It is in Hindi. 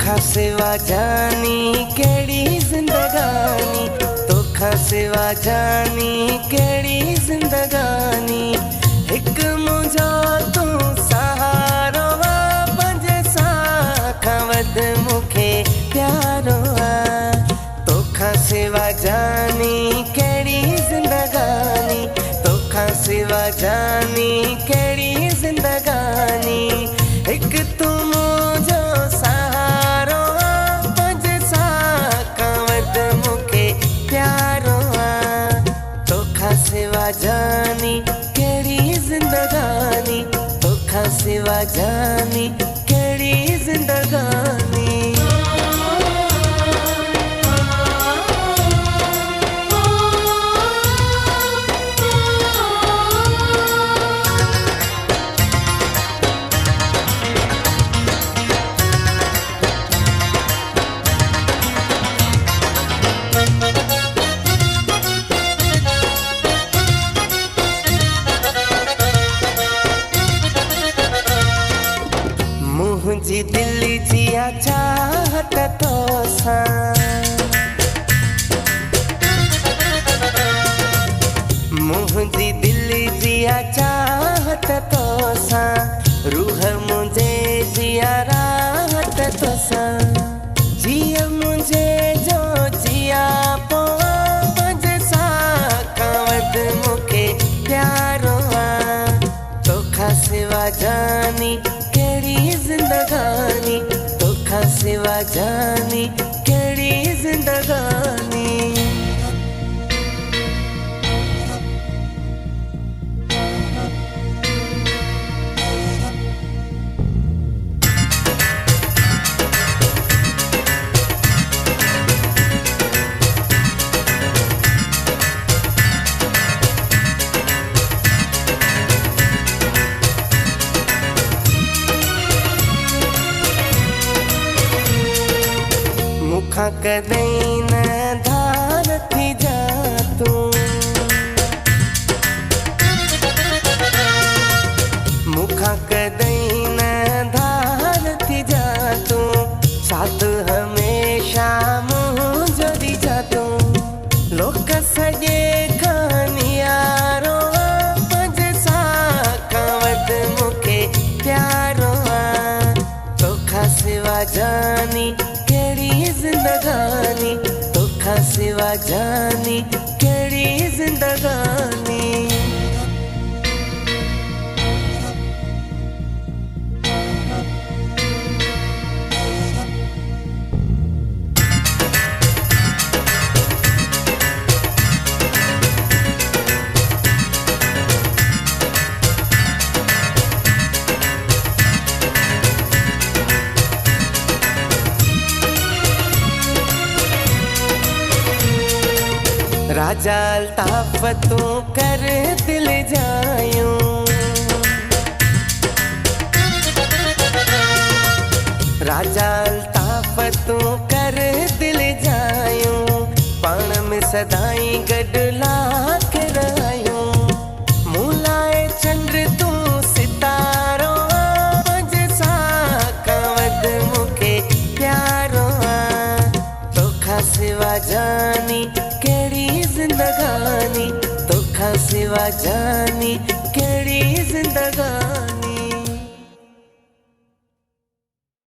तोखा सिवा जानी केड़ी जिंदगानी, तोखा सिवा जानी केड़ी जिंदगानी। एक मुझा तू सहारो आ, पंज साखा वध मुखे प्यारो आ। तोखा सिवा जानी केड़ी जिंदगानी, तोखा सिवा जानी केड़ी जिंदगानी। एक तू मुझो सहारो आ, पंज साखा वध मुखे प्यारो आ। तोखा सिवा जानी केड़ी जिंदगानी, तोखा सिवा जानी केड़ी जिंदगानी। मुझी दिल जिया चाहत तोसा, मुझी दिल जिया चाहत तोसा। रूह मुझे जिया राहत तोसा। जिया मुझे जो जिया पोआ, पंज साखा वध मुखे प्यारो आ। तोखा सिवा जानी केड़ी जिंदगानी, तोखा सिवा जानी केड़ी जिंदगानी। मुखा कदई न धार थी जा तू, मुखा कदई न धार थी जा तू। साथ हमेशा मुँह जोड़ी जा तू। लोक सजे खानियारो आ, पंज साखा वध मुखे प्यारो आ। तोखा सिवा जानी केड़ी जिंदगानी, तोखा सिवा जानी केड़ी जिंदगानी। राजा अल्ताफ तू कर दिल जायूं, राजा अल्ताफ तू कर दिल जायूं। पाण में सदाई गडला के रहियूं। मूलाए चंद्र तू सितारो आ, पंज साखा वध मुखे प्यारो आ। तोखा सिवा जानी केड़ी जिंदगानी, तोखा सिवा जानी